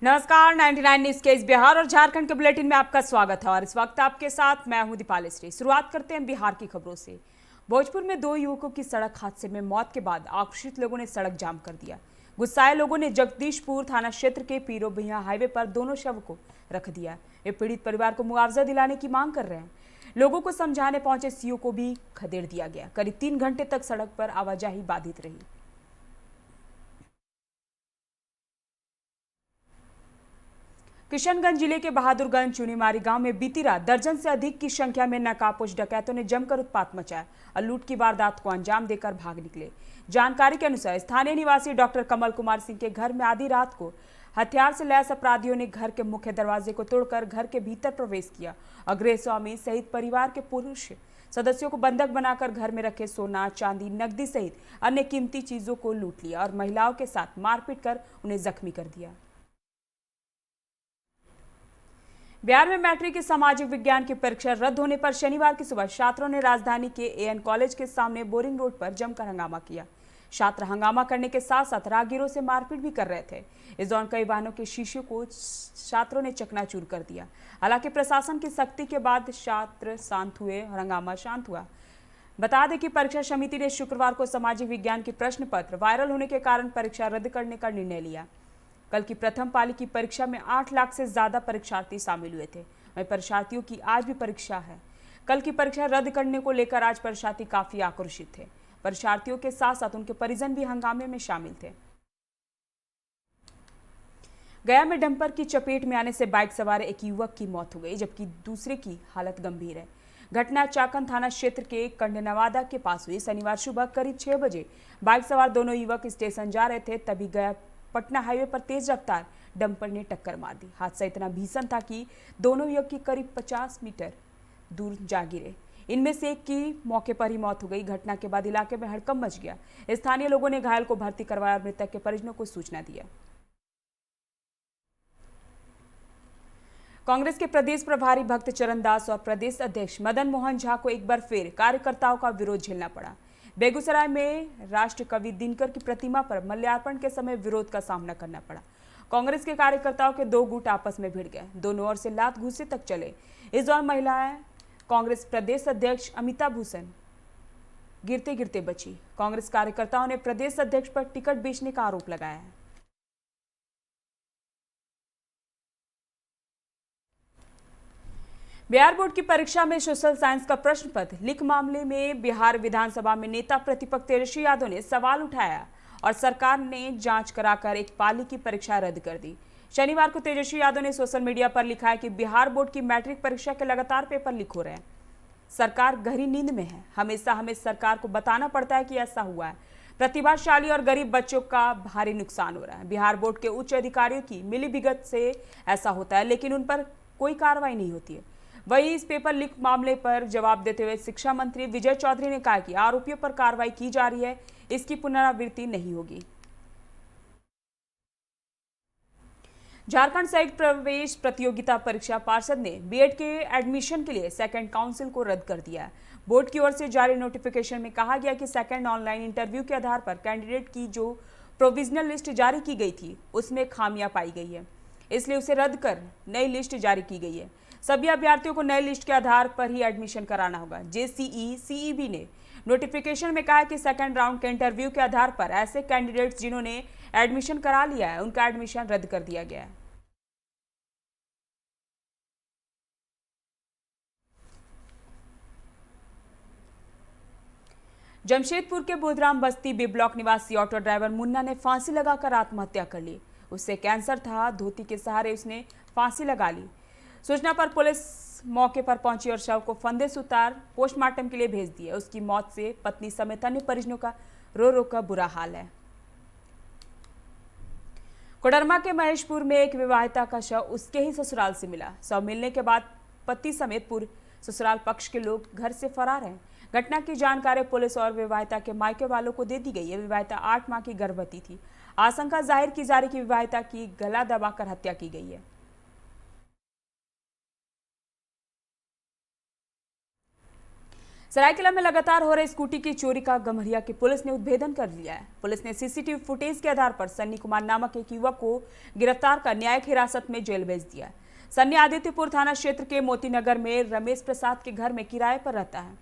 नमस्कार, 99 न्यूज के इस बिहार और झारखंड के बुलेटिन में आपका स्वागत है और इस वक्त आपके साथ मैं हूं दीपाली श्री। शुरुआत करते हैं बिहार की खबरों से। भोजपुर में 2 युवकों की सड़क हादसे में मौत के बाद आक्रोशित लोगों ने सड़क जाम कर दिया। गुस्साए लोगों ने जगदीशपुर थाना क्षेत्र के पीरो बिहिया हाईवे पर दोनों शव को रख दिया। वे पीड़ित परिवार को मुआवजा दिलाने की मांग कर रहे हैं। लोगों को समझाने पहुंचे सीओ को भी खदेड़ दिया गया। करीब 3 घंटे तक सड़क पर आवाजाही बाधित रही। किशनगंज जिले के बहादुरगंज चुनीमारी गांव में बीती रात दर्जन से अधिक की संख्या में नकाबपोश डकैतों ने जमकर उत्पात मचाया और लूट की वारदात को अंजाम देकर भाग निकले। जानकारी के अनुसार स्थानीय निवासी डॉक्टर कमल कुमार सिंह के घर में आधी रात को हथियार से लैस अपराधियों ने घर के मुख्य दरवाजे को तोड़कर घर के भीतर प्रवेश किया और गृह स्वामी सहित परिवार के पुरुष सदस्यों को बंधक बनाकर घर में रखे सोना, चांदी, नकदी सहित अन्य कीमती चीजों को लूट लिया और महिलाओं के साथ मारपीट कर उन्हें जख्मी कर दिया। बिहार में मैट्रिक की सामाजिक विज्ञान की परीक्षा रद्द होने पर शनिवार की सुबह छात्रों ने राजधानी के एएन कॉलेज के सामने बोरिंग रोड पर जमकर हंगामा किया। छात्र हंगामा करने के साथ साथ राहगीरों से मारपीट भी कर रहे थे। इस दौरान कई वाहनों के शीशे को छात्रों ने चकनाचूर कर दिया। हालांकि प्रशासन की सख्ती के बाद छात्र शांत हुए और हंगामा शांत हुआ। बता दें कि परीक्षा समिति ने शुक्रवार को सामाजिक विज्ञान की प्रश्न पत्र वायरल होने के कारण परीक्षा रद्द करने का निर्णय लिया। कल की प्रथम पाली की परीक्षा में 8 लाख से ज्यादा परीक्षार्थी शामिल हुए थे। वहीं परीक्षार्थियों की आज भी परीक्षा है। कल की परीक्षा रद्द करने को लेकर आज परीक्षार्थी काफी आक्रोशित थे। परीक्षार्थियों के साथ साथ उनके परिजन भी हंगामे में शामिल थे। गया में डंपर की चपेट में आने से बाइक सवार एक युवक की मौत हो गई, जबकि दूसरे की हालत गंभीर है। घटना चाकन थाना क्षेत्र के कंडनवादा के पास हुई। शनिवार सुबह करीब 6 बजे बाइक सवार दोनों युवक स्टेशन जा रहे थे, तभी गया पटना हाईवे पर तेज रफ्तार डंपर ने टक्कर मार दी। हादसा इतना भीषण था कि दोनों युवक की करीब 50 मीटर दूर जा गिरे। इनमें से एक की मौके पर ही मौत हो गई। घटना के बाद इलाके में हड़कंप मच गया। स्थानीय लोगों ने घायल को भर्ती करवाया और मृतक के परिजनों को सूचना दिया। कांग्रेस के प्रदेश प्रभारी भक्त चरण दास और प्रदेश अध्यक्ष मदन मोहन झा को एक बार फिर कार्यकर्ताओं का विरोध झेलना पड़ा। बेगूसराय में राष्ट्र कवि दिनकर की प्रतिमा पर माल्यार्पण के समय विरोध का सामना करना पड़ा। कांग्रेस के कार्यकर्ताओं के 2 गुट आपस में भिड़ गए। दोनों ओर से लात घूंसे तक चले। इस दौरान महिलाएं कांग्रेस प्रदेश अध्यक्ष अमिता भूषण गिरते गिरते बची। कांग्रेस कार्यकर्ताओं ने प्रदेश अध्यक्ष पर टिकट बेचने का आरोप लगाया है। बिहार बोर्ड की परीक्षा में सोशल साइंस का प्रश्न पत्र लीक मामले में बिहार विधानसभा में नेता प्रतिपक्ष तेजस्वी यादव ने सवाल उठाया और सरकार ने जांच कराकर एक पाली की परीक्षा रद्द कर दी। शनिवार को तेजस्वी यादव ने सोशल मीडिया पर लिखा है कि बिहार बोर्ड की मैट्रिक परीक्षा के लगातार पेपर लीक हो रहे हैं। सरकार गहरी नींद में है। हमेशा हमें सरकार को बताना पड़ता है कि ऐसा हुआ है। प्रतिभाशाली और गरीब बच्चों का भारी नुकसान हो रहा है। बिहार बोर्ड के उच्च अधिकारियों की मिलीभगत से ऐसा होता है, लेकिन उन पर कोई कार्रवाई नहीं होती है। वहीं इस पेपर लीक मामले पर जवाब देते हुए शिक्षा मंत्री विजय चौधरी ने कहा कि आरोपियों पर कार्रवाई की जा रही है, इसकी पुनरावृत्ति नहीं होगी। झारखंड संयुक्त प्रवेश प्रतियोगिता परीक्षा पार्षद ने बीएड के एडमिशन के लिए सेकंड काउंसिल को रद्द कर दिया है। बोर्ड की ओर से जारी नोटिफिकेशन में कहा गया कि सेकंड ऑनलाइन इंटरव्यू के आधार पर कैंडिडेट की जो प्रोविजनल लिस्ट जारी की गई थी उसमें खामियां पाई गई है, इसलिए उसे रद्द कर नई लिस्ट जारी की गई है। सभी अभ्यर्थियों को नई लिस्ट के आधार पर ही एडमिशन कराना होगा। जेसीई सीईबी ने नोटिफिकेशन में कहा है कि सेकंड राउंड के इंटरव्यू के आधार पर ऐसे कैंडिडेट्स जिन्होंने एडमिशन करा लिया है उनका एडमिशन रद्द कर दिया गया है। जमशेदपुर के बुधराम बस्ती बी ब्लॉक निवासी ऑटो ड्राइवर मुन्ना ने फांसी लगाकर आत्महत्या कर ली। उससे कैंसर था। धोती के सहारे उसने फांसी लगा ली। सूचना पर पुलिस मौके पर पहुंची और शव को फंदे से उतार पोस्टमार्टम के लिए भेज दिया। उसकी मौत से पत्नी समेत अन्य परिजनों का रो रो कर बुरा हाल है। कोडरमा के महेशपुर में एक विवाहिता का शव उसके ही ससुराल से मिला। शव मिलने के बाद पति समेत पूर्व ससुराल पक्ष के लोग घर से फरार हैं। घटना की जानकारी पुलिस और विवाहिता के मायके वालों को दे दी गई है। विवाहिता 8 माह की गर्भवती थी। आशंका जाहिर की जा रही कि विवाहिता की गला दबाकर हत्या की गई है। सरायकेला में लगातार हो रहे स्कूटी की चोरी का गम्हरिया की पुलिस ने उद्भेदन कर लिया है। पुलिस ने सीसीटीवी फुटेज के आधार पर सन्नी कुमार नामक एक युवक को गिरफ्तार कर न्यायिक हिरासत में जेल भेज दिया है। सन्नी आदित्यपुर थाना क्षेत्र के मोतीनगर में रमेश प्रसाद के घर में किराए पर रहता है।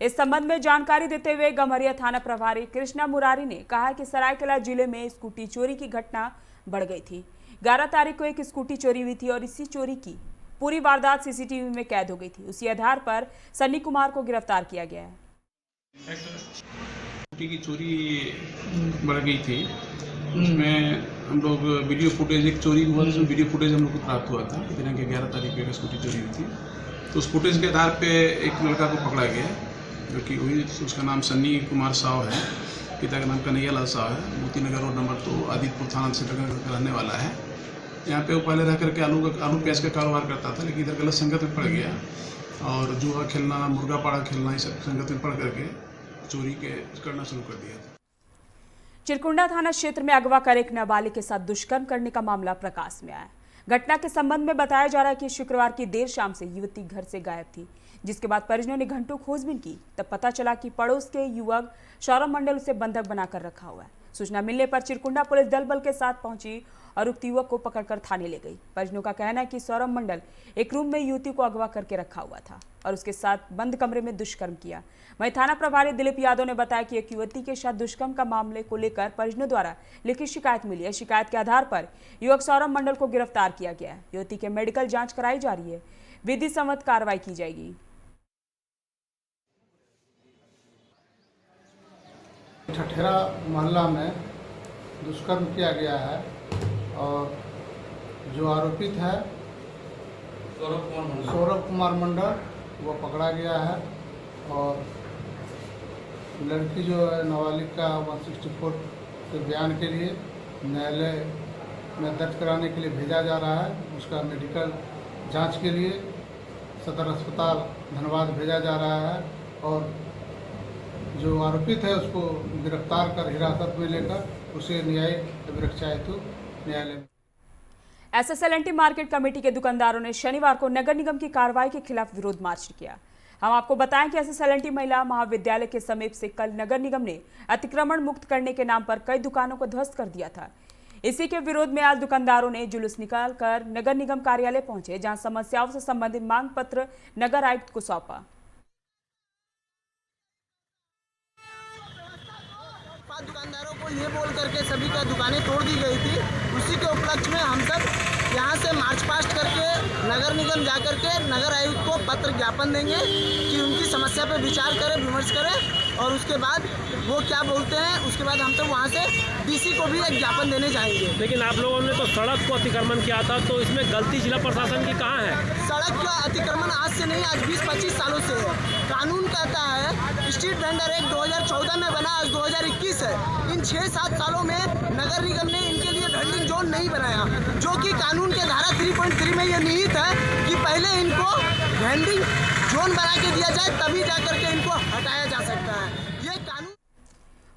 इस संबंध में जानकारी देते हुए गम्हरिया थाना प्रभारी कृष्णा मुरारी ने कहा कि सरायकेला जिले में स्कूटी चोरी की घटना बढ़ गई थी। 11 तारीख को एक स्कूटी चोरी हुई थी और इसी चोरी की पूरी वारदात सीसीटीवी में कैद हो गई थी। उसी आधार पर सन्नी कुमार को गिरफ्तार किया गया है। स्कूटी की चोरी बढ़ गई थी, उसमें हम लोग वीडियो फुटेज, एक चोरी हुआ था, वीडियो फुटेज हम लोग को प्राप्त हुआ था। दिनांक 11 तारीख को एक स्कूटी चोरी हुई थी, तो उस फुटेज के आधार पे एक लड़का को पकड़ा गया, जो कि वही, उसका नाम सन्नी कुमार साव है, पिता का नाम कन्हैया लाल साव है, मोतीनगर रोड नंबर 2 आदित्यपुर थाना क्षेत्र का रहने वाला है। यहाँ पे वो पहले रह करके आलू प्याज का कारोबार करता था, लेकिन इधर गलत संगत में पड़ गया और जुआ खेलना, मुर्गा पाड़ा खेलना, इस सब संगत में पड़ करके चोरी करना शुरू कर दिया था। चिरकुंडा थाना क्षेत्र में अगवा कर एक नाबालिग के साथ दुष्कर्म करने का मामला प्रकाश में आया। घटना के संबंध में बताया जा रहा है कि शुक्रवार की देर शाम से युवती घर से गायब थी, जिसके बाद परिजनों ने घंटों खोजबीन की। तब पता चला कि पड़ोस के युवक सौरभ मंडल उसे बंधक बनाकर रखा हुआ है। सूचना मिलने पर चिरकुंडा पुलिस दल बल के साथ पहुंची और उक्त युवक को पकड़कर थाने ले गई। परिजनों का कहना है कि सौरभ मंडल एक रूम में युवती को अगवा करके रखा हुआ था और उसके साथ बंद कमरे में दुष्कर्म किया। वहीं थाना प्रभारी दिलीप यादव ने बताया कि एक युवती के साथ दुष्कर्म का मामले को लेकर परिजनों द्वारा लिखित शिकायत मिली है। शिकायत के आधार पर युवक सौरभ मंडल को गिरफ्तार किया गया है। युवती के मेडिकल जाँच कराई जा रही है, विधि सम्मत कार्रवाई की जाएगी। ठठेरा मोहल्ला में दुष्कर्म किया गया है और जो आरोपित है सौरभ कुमार मंडल वो पकड़ा गया है और लड़की जो है नाबालिग का 164 के बयान के लिए न्यायालय में दर्ज कराने के लिए भेजा जा रहा है। उसका मेडिकल जांच के लिए सदर अस्पताल धनबाद भेजा जा रहा है और जो आरोपित है उसको गिरफ्तार कर हिरासत में लेकर उसे न्यायिक अभिरक्षा हेतु न्यायालय में। SSLNT मार्केट कमेटी के दुकानदारों ने शनिवार को नगर निगम की कार्रवाई के खिलाफ विरोध मार्च किया। हम आपको बताएं कि SSLNT महिला महाविद्यालय के समीप से कल नगर निगम ने अतिक्रमण मुक्त करने के नाम पर कई दुकानों को ध्वस्त कर दिया था। इसी के विरोध में आज दुकानदारों ने जुलूस निकालकर नगर निगम कार्यालय पहुंचे, जहां समस्याओं से संबंधित मांग पत्र नगर आयुक्त को सौंपा। दुकानदारों को ये बोल करके सभी का दुकानें तोड़ दी गई थी। उसी के उपलक्ष्य में हम सब यहाँ से मार्च पास्ट करके नगर निगम जा करके नगर आयुक्त को पत्र ज्ञापन देंगे कि उनकी समस्या पर विचार करें, विमर्श करें और उसके बाद वो क्या बोलते हैं उसके बाद हम सब वहाँ से डीसी को भी एक ज्ञापन देने जाएंगे। लेकिन आप लोगों ने तो सड़क को अतिक्रमण किया था, तो इसमें गलती जिला प्रशासन की कहाँ है? सड़क का अतिक्रमण आज से नहीं, आज 20-25 सालों से है। कानून कहता है स्ट्रीट वेंडर एक्ट 2014 में बना, आज 2021 है। इन 6-7 सालों में नगर निगम ने इनके लिए वेंडिंग जोन नहीं बनाया, जो कि कानून के धारा 3.3 में ये निहित है कि पहले इनको वेंडिंग जोन बना के दिया जाए, तभी जाकर के इनको हटाया जा सकता है। ये कानून।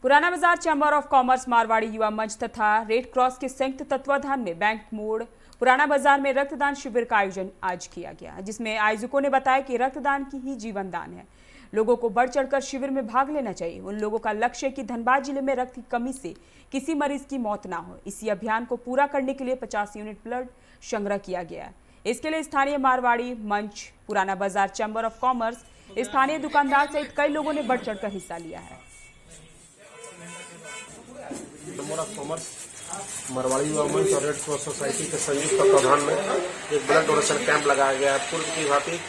पुराना बाजार चैम्बर ऑफ कॉमर्स, मारवाड़ी युवा मंच तथा रेड क्रॉस के संयुक्त तत्वाधान में बैंक मोड़ पुराना बाजार में रक्तदान शिविर का आयोजन आज किया गया, जिसमें आयोजकों ने बताया कि रक्तदान की ही जीवन दान है। लोगों को बढ़ चढ़कर शिविर में भाग लेना चाहिए। उन लोगों का लक्ष्य है कि धनबाद जिले में रक्त की कमी से किसी मरीज की मौत ना हो। इसी अभियान को पूरा करने के लिए 50 यूनिट ब्लड संग्रह किया गया है। इसके लिए स्थानीय मारवाड़ी मंच, पुराना बाजार चैम्बर ऑफ कॉमर्स, स्थानीय दुकानदार सहित कई लोगों ने बढ़ चढ़कर हिस्सा लिया है। चैम्बर ऑफ कॉमर्स, मारवाड़ी युवा मंच और रेड क्रॉस सोसाइटी के संयुक्त तत्वाधान में एक ब्लड डोनेशन कैंप लगाया गया है। पूर्व की भांति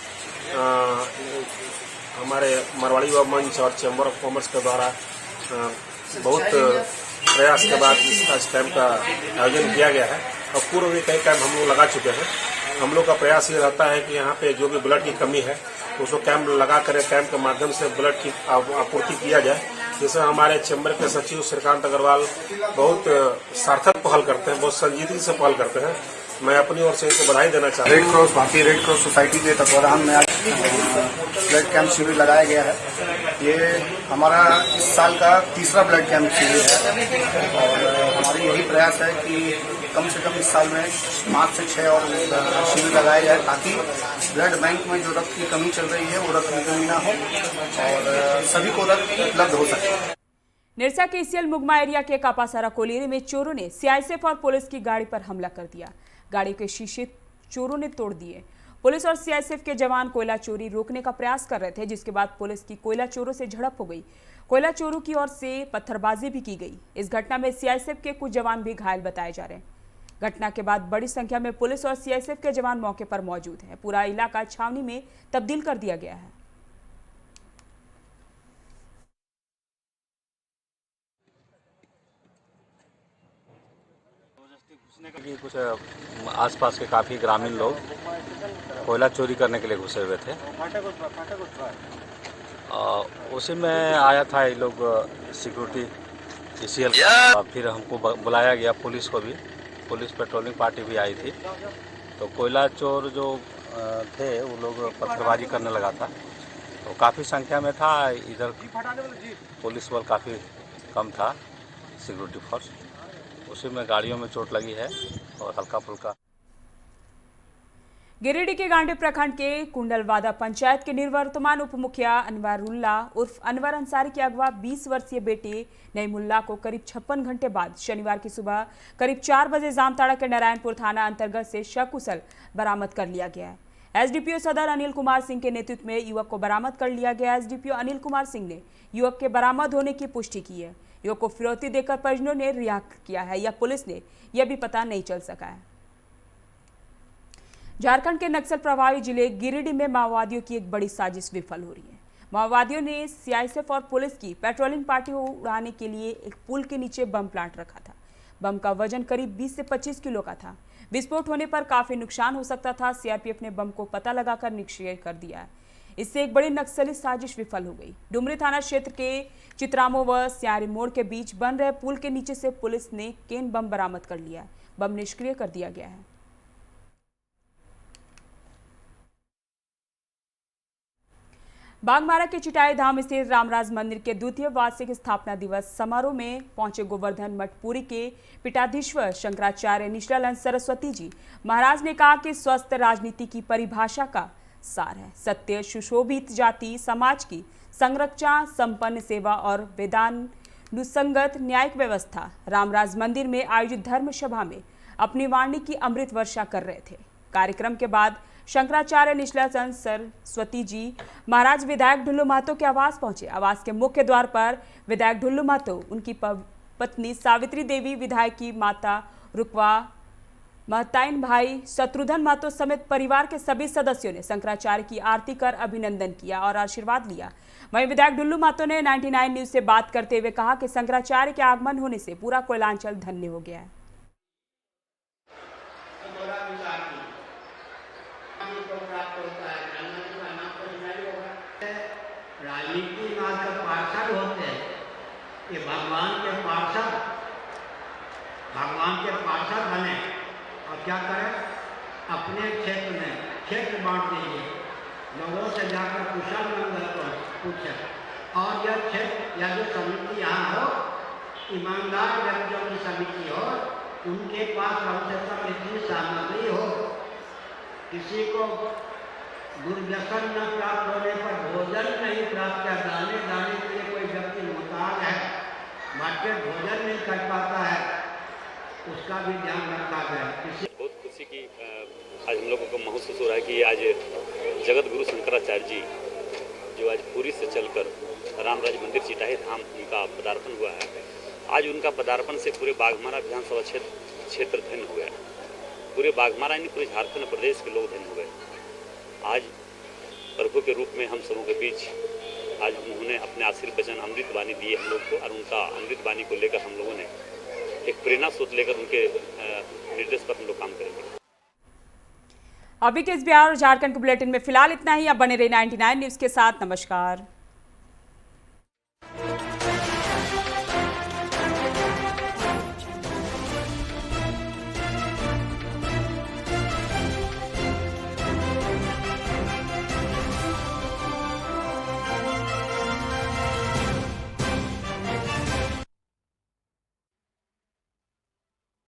हमारे मारवाड़ी युवा मंच और चैम्बर ऑफ कॉमर्स के द्वारा बहुत प्रयास के बाद इस कैंप का आयोजन किया गया है और पूर्व में कई कैंप हम लोग लगा चुके हैं। हम लोग का प्रयास ये रहता है कि यहाँ पे जो भी ब्लड की कमी है उसको कैंप लगा कर कैंप के माध्यम से ब्लड की आपूर्ति किया जाए। जैसे हमारे चैम्बर के सचिव श्रीकांत अग्रवाल बहुत सार्थक पहल करते हैं, बहुत संजीदगी से पहल करते हैं। मैं अपनी ओर से इनको बधाई देना चाहता हूँ। रेड क्रॉस भारतीय रेड क्रॉस सोसाइटी के तत्वाधान में आज ब्लड कैंप शिविर लगाया गया है। ये हमारा इस साल का तीसरा ब्लड कैंप शिविर है और हमारी यही प्रयास है कि कम से कम इस साल में 5 से 6 और शिविर लगाए जाए ताकि ब्लड बैंक में जो रक्त की कमी चल रही है वो रक्त की कमी ना हो और सभी को रक्त उपलब्ध हो सके। निरसा के ईसीएल मुगमा एरिया के कापासारा कोलियरी में चोरों ने सीआईएसएफ और पुलिस की गाड़ी पर हमला कर दिया। गाड़ी के शीशे चोरों ने तोड़ दिए। पुलिस और सीआईएसएफ के जवान कोयला चोरी रोकने का प्रयास कर रहे थे, जिसके बाद पुलिस की कोयला चोरों से झड़प हो गई। कोयला चोरों की ओर से पत्थरबाजी भी की गई। इस घटना में सीआईएसएफ के कुछ जवान भी घायल बताए जा रहे हैं। घटना के बाद बड़ी संख्या में पुलिस और सीआईएसएफ के जवान मौके पर मौजूद हैं। पूरा इलाका छावनी में तब्दील कर दिया गया है। कि कुछ आसपास के काफ़ी ग्रामीण लोग कोयला चोरी करने के लिए घुसे हुए थे। उसी में आया था ये लोग सिक्योरिटी ईसीएल, फिर हमको बुलाया गया, पुलिस को भी, पुलिस पेट्रोलिंग पार्टी भी आई थी। तो कोयला चोर जो थे वो लोग पत्थरबाजी करने लगा था, तो काफ़ी संख्या में था। इधर पुलिस बल काफ़ी कम था, सिक्योरिटी फोर्स, उसी में गाड़ियों में चोट लगी है और हल्का फुल्का। गिरिडीह के गांडी प्रखंड के कुंडलवादा पंचायत के निवर्तमान उप मुखिया अनवरुल्ला उर्फ अनवर अंसारी के अगवा 20 वर्षीय बेटे नईमुल्ला को करीब 56 घंटे बाद शनिवार की सुबह करीब 4 बजे जामताड़ा के नारायणपुर थाना अंतर्गत से सकुशल बरामद कर लिया गया है। एसडीपीओ सदर अनिल कुमार सिंह के नेतृत्व में युवक को बरामद कर लिया गया। एसडीपीओ अनिल कुमार सिंह ने युवक के बरामद होने की पुष्टि की है। युवक को फिरौती देकर परिजनों ने रिहा किया है या पुलिस ने, यह भी पता नहीं चल सका है। झारखंड के नक्सल प्रभावित जिले गिरिडीह में माओवादियों की एक बड़ी साजिश विफल हो रही है। माओवादियों ने सीआईएसएफ और पुलिस की पेट्रोलिंग पार्टी को उड़ाने के लिए एक पुल के नीचे बम प्लांट रखा था। बम का वजन करीब 20 से 25 किलो का था। विस्फोट होने पर काफी नुकसान हो सकता था। सीआरपीएफ ने बम को पता लगाकर निष्क्रिय कर दिया है। इससे एक बड़ी नक्सली साजिश विफल हो गई। डुमरी थाना क्षेत्र के चित्रामो व स्यारी मोड़ के बीच बन रहे पुल के नीचे से पुलिस ने केन बम बरामद कर लिया। बम निष्क्रिय कर दिया गया है। बागमारा के चिटाई धाम स्थित रामराज मंदिर के द्वितीय वार्षिक स्थापना दिवस समारोह में पहुंचे गोवर्धन मठ पुरी के पीठाधीश्वर शंकराचार्य निष्ठानंद सरस्वती जी महाराज ने कहा कि स्वस्थ राजनीति की परिभाषा का सार है सत्य, सुशोभित जाति समाज की संरक्षण, संपन्न सेवा और वेदानुसंगत न्यायिक व्यवस्था। रामराज मंदिर में आयोजित धर्म सभा में अपनी वाणी की अमृत वर्षा कर रहे थे। कार्यक्रम के बाद शंकराचार्य निष्ठानंद सरस्वती जी महाराज विधायक ढुल्लू महतो के आवास पहुंचे। आवास के मुख्य द्वार पर विधायक ढुल्लू महतो, उनकी पत्नी सावित्री देवी, विधायक की माता रुकवा, महताइन भाई शत्रुघ्न महतो समेत परिवार के सभी सदस्यों ने शंकराचार्य की आरती कर अभिनंदन किया और आशीर्वाद लिया। वहीं विधायक ढुल्लू महतो ने 99 न्यूज से बात करते हुए कहा कि शंकराचार्य के आगमन होने से पूरा कोयलांचल धन्य हो गया है। राजनीति में आजकल पार्षद होते हैं, ये भगवान के पार्षद बने और क्या करें, अपने क्षेत्र में क्षेत्र बांट दीजिए, लोगों से जाकर कुशल मंगल पूछे और यह क्षेत्र या जो समिति यहाँ हो, ईमानदार व्यक्तियों की समिति हो, उनके पास कम से कम इतनी सामग्री हो, किसी को दुर्व्यसन न प्राप्त होने पर भोजन नहीं प्राप्त कर, दाने दाने के लिए कोई व्यक्ति मुहताज है, बाकी भोजन नहीं कर पाता है, उसका भी ध्यान रखा गया। बहुत खुशी की आज हम लोगों को महसूस हो रहा है कि आज जगत गुरु शंकराचार्य जी जो आज पुरी से चलकर रामराज मंदिर चिटाई धाम उनका पदार्पण हुआ है। आज उनका पदार्पण से पूरे बाघमारा विधानसभा क्षेत्र धन्य हुआ है। पूरे बाघमारा यानी पूरे झारखंड प्रदेश के लोग धन्य हुए। आज प्रभु के रूप में हम सबों के बीच आज उन्होंने अपने आशीर्वचन अमृत वाणी दिए हम लोग को, और उनका अमृत वाणी को लेकर हम लोगों ने एक प्रेरणा सोच लेकर उनके निर्देश पर हम लोग काम करेंगे। अभी के इस बिहार और झारखंड के बुलेटिन में फिलहाल इतना ही। अब बने रहे 99 न्यूज के साथ। नमस्कार।